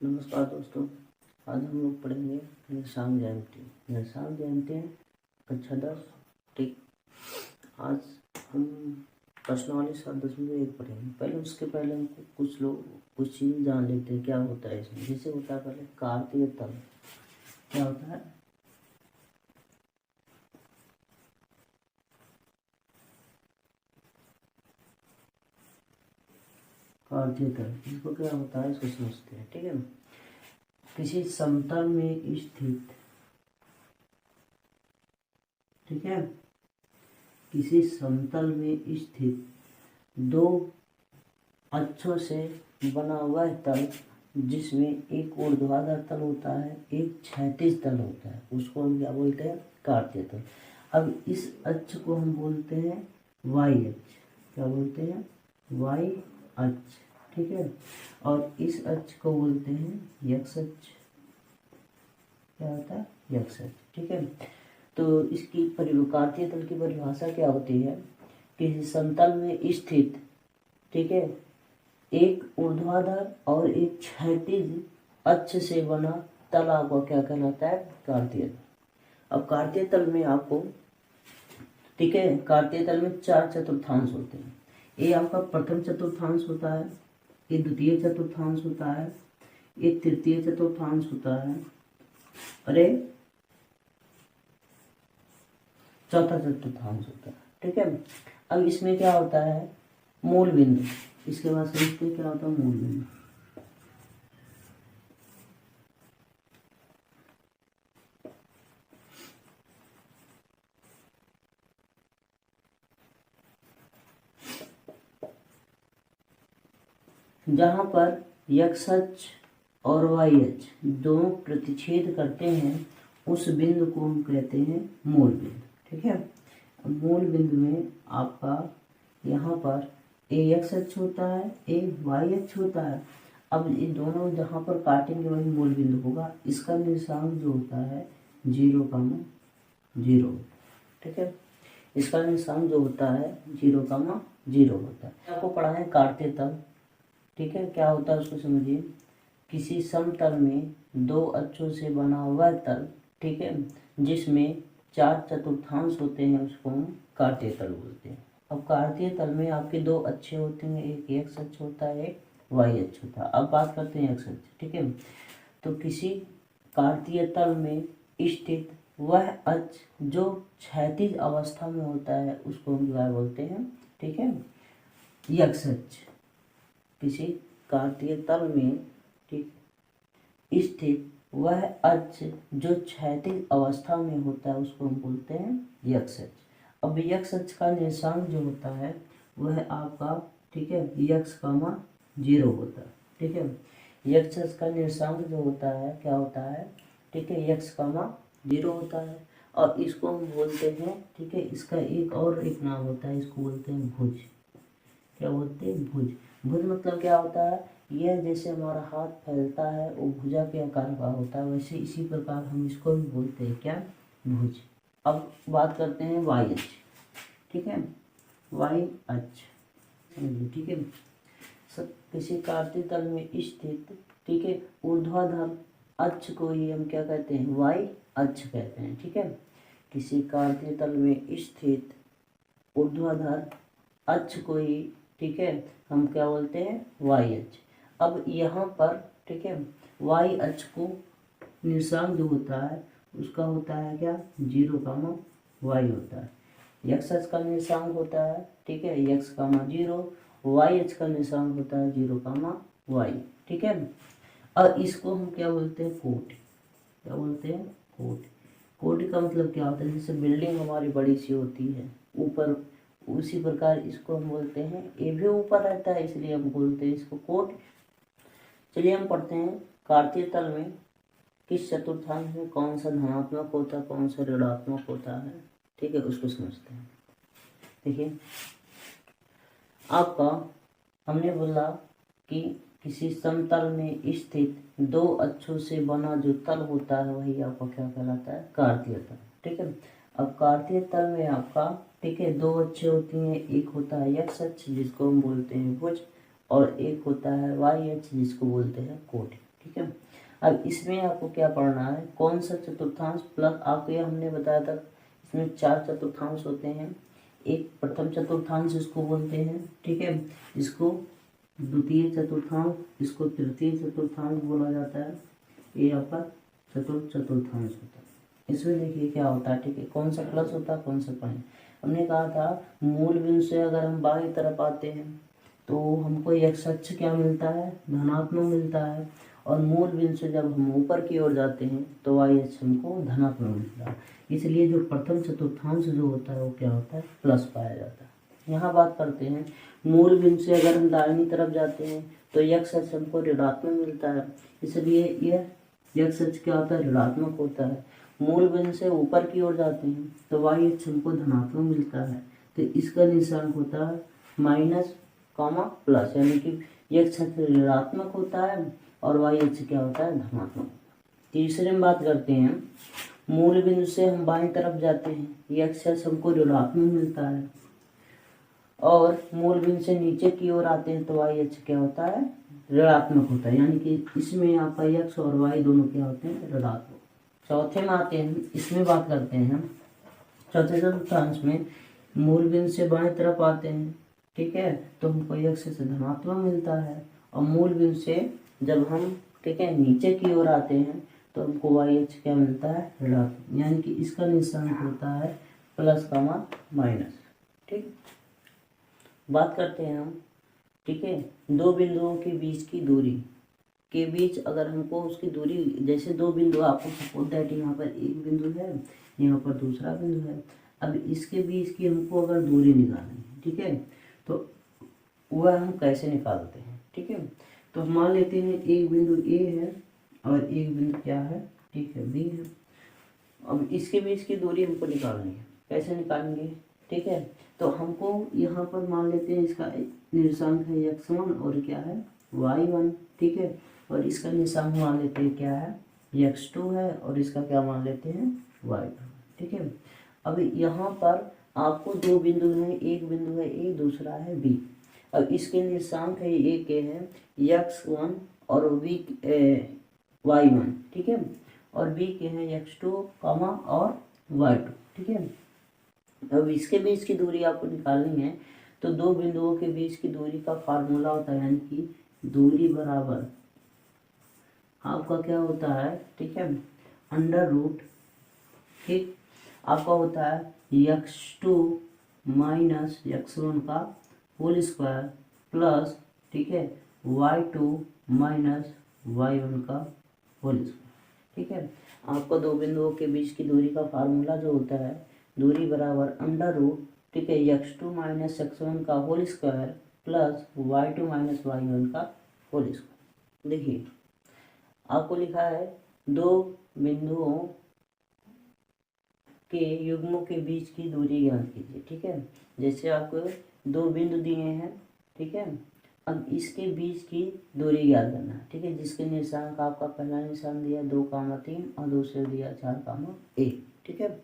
नमस्कार दोस्तों, आज हम लोग पढ़ेंगे निशांग जयंती। निशांग जयंती कक्षा 10। ठीक, आज हम प्रश्नावली 7.1 पढ़ेंगे। पहले उसके पहले हमको कुछ चीज़ जान लेते हैं क्या होता है इसमें। जैसे होता है पहले कार्तीय तल। क्या होता है? कार्तीय तल, इसको क्या होता है इसको समझते हैं। ठीक है, किसी समतल में स्थित, ठीक है, किसी समतल में स्थित दो अक्षों से बना हुआ तल जिसमें एक ऊर्ध्वाधर तल होता है, एक क्षैतिज तल होता है, उसको हम क्या बोलते हैं? कार्तीय तल। अब इस अक्ष को हम बोलते हैं वाई अक्ष। क्या बोलते हैं? वाई अक्ष। ठीक है, और इस अक्ष को बोलते हैं यक्ष अक्ष। क्या होता है? यक्ष अक्ष। ठीक है, तो इसकी कार्तीय तल की परिभाषा क्या होती है? किसी समतल में स्थित, ठीक है, एक ऊर्ध्वाधर और एक क्षैतिज अक्ष से बना तल आपको क्या कहलाता है? कार्तीय तल। अब कार्तीय तल में आपको, ठीक है, कार्तीय तल में 4 चतुर्थांश होते हैं। ये आपका प्रथम चतुर्थांश होता है, ये द्वितीय चतुर्थांश होता है, ये तृतीय चतुर्थांश होता है, अरे चौथा चतुर्थांश होता है। ठीक है, अब इसमें क्या होता है? मूल बिंदु। इसके बाद समझते क्या होता है मूल बिंदु। जहां पर यक्ष अक्ष और वाई अक्ष दोनों प्रतिच्छेद करते हैं, उस बिंदु को हम कहते हैं मूल बिंदु। ठीक है, मूल बिंदु में आपका यहाँ पर ए एक्स अक्ष होता है, ए वाई अक्ष होता है। अब ये दोनों जहाँ पर काटेंगे वही मूल बिंदु होगा। इसका निर्देशांक जो होता है 0,0। ठीक है, इसका निर्देशांक जो होता है 0,0 होता है। आपको पढ़ा है कार्तीय तल। ठीक है, क्या होता है उसको समझिए। किसी समतल में दो अक्षों से बना हुआ तल, ठीक है, जिसमें 4 चतुर्थांश होते हैं, उसको हम कार्तीय तल बोलते हैं। अब कार्तीय तल में आपके दो अक्षे होते हैं, एक एक्स अक्ष होता है, एक वाई अक्ष होता है। अब बात करते हैं एक्स अक्ष। ठीक है, तो किसी कार्तीय तल में स्थित वह अक्ष जो क्षैतिज अवस्था में होता है उसको हम क्या बोलते हैं? ठीक है, यक्ष अक्ष। किसी कार्तीय तल में ठीक स्थित वह अक्ष जो क्षैतिज अवस्था में होता है उसको हम बोलते हैं यक्ष अक्ष। अब यक्ष अक्ष का निर्देशांक जो होता है वह आपका, ठीक है, x,0 होता है। ठीक है, यक्ष अक्ष का निर्देशांक जो होता है क्या होता है? ठीक है, x,0 होता है। और इसको हम बोलते हैं, ठीक है, इसका एक नाम होता है, इसको बोलते हैं भुज। क्या बोलते हैं? भुज। भुज मतलब क्या होता है? यह जैसे हमारा हाथ फैलता है वो भुजा के आकार का होता है, वैसे इसी प्रकार हम इसको भी बोलते हैं क्या? भुज। अब बात करते हैं वाई अक्ष। ठीक है, वाई अक्ष। ठीक है, किसी कार्तीय तल में स्थित, ठीक है, ऊर्ध्वाधर अक्ष को ही हम क्या कहते हैं? वाई अक्ष कहते हैं। ठीक है, किसी कार्तीय तल में स्थित ऊर्ध्वाधर अक्ष को ही, ठीक है, हम क्या बोलते हैं? वाई अक्ष। अब यहाँ पर, ठीक है, वाई अक्ष को निर्देशांक जो होता है उसका होता है क्या? 0,y होता है। यक्ष अक्ष का निर्देशांक होता है, ठीक है, x,0। वाई अक्ष का निर्देशांक होता है 0,y। ठीक है, और इसको हम क्या बोलते हैं? कोटि। क्या बोलते हैं? कोटि। कोटि का मतलब क्या होता है? जैसे बिल्डिंग हमारी बड़ी सी होती है ऊपर, उसी प्रकार इसको हम बोलते हैं, ये भी ऊपर रहता है इसलिए हम बोलते हैं इसको कोटि। चलिए हम पढ़ते हैं कार्तीय तल में किस चतुर्थांश में कौन सा धनात्मक होता है, कौन सा ऋणात्मक होता है। ठीक है, उसको समझते हैं। देखिए, आपका हमने बोला कि किसी समतल में स्थित दो अक्षों से बना जो तल होता है वही आपका क्या कहलाता है? कार्तीय तल। ठीक है, अब कार्तीय तल में आपका, ठीक है, दो अक्षे होती हैं, एक होता है यक्ष अक्ष जिसको हम बोलते हैं भुज, और एक होता है वाई अक्ष जिसको बोलते हैं कोटि। ठीक है। अब इसमें आपको क्या पढ़ना है, कौन सा चतुर्थांश प्लस, आपको ये हमने बताया था इसमें 4 चतुर्थांश होते हैं। एक प्रथम चतुर्थांश इसको बोलते हैं, ठीक है, इसको द्वितीय चतुर्थांश, इसको तृतीय चतुर्थांश बोला जाता है, ये यहाँ पर चतुर्थांश होता है। इसमें देखिए क्या होता है, ठीक है, कौन सा प्लस होता है कौन सा पॉइंट। हमने कहा था मूल बिंदु से अगर हम बाईं तरफ आते हैं तो हमको x अक्ष क्या मिलता है, धनात्मक मिलता है, और मूल बिंदु से जब हम ऊपर की ओर जाते हैं तो y अक्ष हमको धनात्मक मिलता है। इसलिए जो प्रथम चतुर्थांश जो होता है वो क्या होता है, प्लस पाया जाता है। यहाँ बात करते हैं मूल बिंदु से अगर हम दाहिनी तरफ जाते हैं तो x अक्ष हमको ऋणात्मक मिलता है, इसलिए यह x अक्ष क्या होता है, ऋणात्मक होता है। मूल बिंदु से ऊपर की ओर जाते हैं तो y अक्ष हमको धनात्मक मिलता है, तो इसका निशान होता है माइनस कॉमा प्लस, यानी कि x अक्ष ऋणात्मक होता है और y अक्ष क्या होता है, धनात्मक। तीसरे में बात करते हैं मूल बिंदु से हम बाईं तरफ जाते हैं, x अक्ष हमको ऋणात्मक मिलता है, और मूल बिंदु से नीचे की ओर आते हैं तो y अक्ष क्या होता है, ऋणात्मक होता है, यानी कि इसमें आपका x और y दोनों क्या होते हैं, ऋणात्मक। चौथे में आते हैं, इसमें बात करते हैं चौथे चतुर्थांश में मूल बिंदु से बाएं तरफ आते हैं, ठीक है, तो हमको x से धनात्मक मिलता है, और मूल बिंदु से जब हम, ठीक है, नीचे की ओर आते हैं तो हमको y अक्ष क्या मिलता है, ऋणात्मक, यानी कि इसका निशान होता है प्लस कॉमा माइनस। ठीक, बात करते हैं हम, ठीक है, दो बिंदुओं के बीच की दूरी के बीच अगर हमको उसकी दूरी, जैसे दो बिंदु आपको सपोज दैट यहाँ पर एक बिंदु है, यहाँ पर दूसरा बिंदु है, अब इसके बीच की हमको अगर दूरी निकालनी है, ठीक है, तो वह हम कैसे निकालते हैं, ठीक है, तो मान लेते हैं एक बिंदु ए है और एक बिंदु क्या है, ठीक है, बी है। अब इसके बीच की दूरी हमको निकालनी है, कैसे निकालेंगे, ठीक है, तो हमको यहाँ पर मान लेते हैं इसका निर्देशांक है x1 और क्या है y1, ठीक है, और इसका निशान मान लेते हैं क्या है, x2 है, और इसका क्या मान लेते हैं, y2, ठीक है। अब यहाँ पर आपको दो बिंदु हैं, एक बिंदु है ए, दूसरा है बी। अब इसके निर्देशांक है ए के हैं x1 और बी y1, ठीक है, और बी के हैं x2 कॉमा और y2, ठीक है। अब इसके बीच की दूरी आपको निकालनी है, तो दो बिंदुओं के बीच की दूरी का फार्मूला होता है, यानी कि दूरी बराबर आपका क्या होता है, ठीक है, अंडर रूट, ठीक, आपका होता है x2 माइनस x1 का होल स्क्वायर प्लस, ठीक है, y2 माइनस y1 का होल स्क्वायर, ठीक है। आपको दो बिंदुओं के बीच की दूरी का फार्मूला जो होता है, दूरी बराबर अंडर रूट, ठीक है, x2 माइनस x1 का whole square plus y2 minus y1 का होल स्क्वायर। देखिए आपको लिखा है दो बिंदुओं के युग्मों के बीच की दूरी ज्ञात कीजिए, ठीक है। जैसे आपको दो बिंदु दिए हैं, ठीक है, अब इसके बीच की दूरी ज्ञात करना है, ठीक है, जिसके निर्देशांक आपका पहला निशान दिया 2,3 और दूसरे दिया 4,1, ठीक है।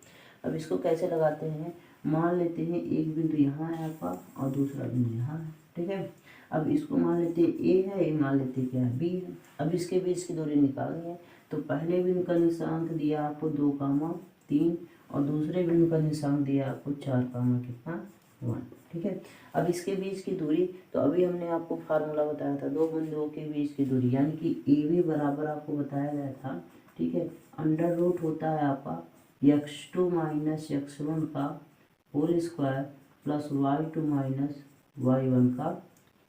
अब इसको कैसे लगाते हैं, मान लेते हैं एक बिंदु यहाँ है आपका और दूसरा बिंदु यहाँ है, ठीक है। अब इसको मान लेते हैं ए है, ये मान लेते हैं क्या है, बी है। अब इसके बीच की दूरी निकालनी है, तो पहले बिंदु का निशांक दिया आपको 2,3 और दूसरे बिंदु का निशांक दिया आपको 4,1, ठीक है। अब इसके बीच की दूरी, तो अभी हमने आपको फार्मूला बताया था दो बिंदुओं के बीच की दूरी, यानी कि ए बी बराबर आपको बताया गया था, ठीक है, अंडर रूट होता है आपका x2 माइनस x1 का whole square plus y2 minus y1 का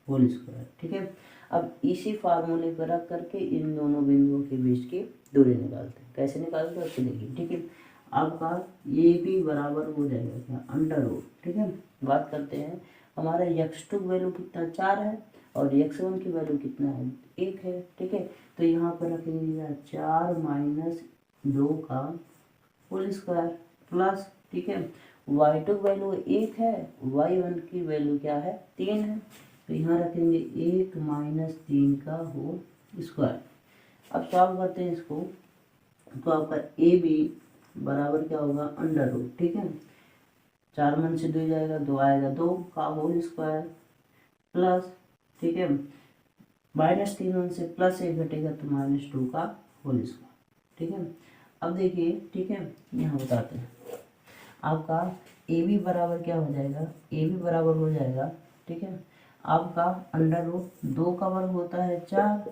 होल स्क्वायर, ठीक है। अब इसी फार्मूले पर रख करके इन दोनों बिंदुओं के बीच की दूरी निकालते हैं, कैसे निकालते हैं उसको देखिए, ठीक है। आपका ये भी बराबर हो जाएगा क्या, अंडर रूट, ठीक है। बात करते हैं हमारा x2 वैल्यू कितना 4 है और x1 की वैल्यू कितना है 1 है, ठीक है। तो यहाँ पर रखेंगे 4 माइनस 2 का होल स्क्वायर प्लस, ठीक है, y2 वैल्यू 1 है, y1 की वैल्यू क्या है 3 है, तो यहाँ रखेंगे 1 माइनस 3 का होल स्क्वायर। अब सॉल्व करते हैं इसको, तो आपका ए बी बराबर क्या होगा अंडर रूट, ठीक है, 4 मन से 2 जाएगा, 2 आएगा 2 का होल स्क्वायर प्लस, ठीक है, -3 से +1 घटेगा तो -2 का होल स्क्वायर। ठीक है, अब देखिए, ठीक है, यहाँ बताते हैं आपका ए बी बराबर क्या हो जाएगा, ए बी बराबर हो जाएगा, ठीक है, आपका √2 का वर्ग होता है 4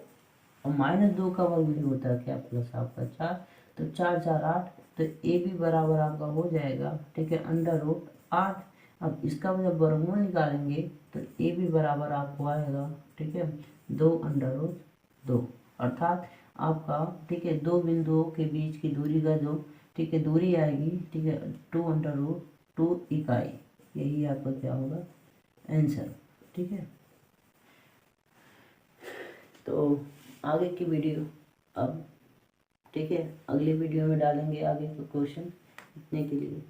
और -2 का वर्ग भी होता है क्या, प्लस आपका 4, तो 4 4 8, तो ए बी बराबर आपका हो जाएगा, ठीक है, √8। अब इसका जब वर्गमूल निकालेंगे तो ए बी बराबर आपको आएगा, ठीक है, 2√2, अर्थात आपका, ठीक है, दो बिंदुओं के बीच की दूरी का जो, ठीक है, दूरी आएगी, ठीक है, 2√2 इकाई। यही आपका क्या होगा आंसर। ठीक है, तो आगे की वीडियो अब, ठीक है, अगली वीडियो में डालेंगे आगे का क्वेश्चन। इतने के लिए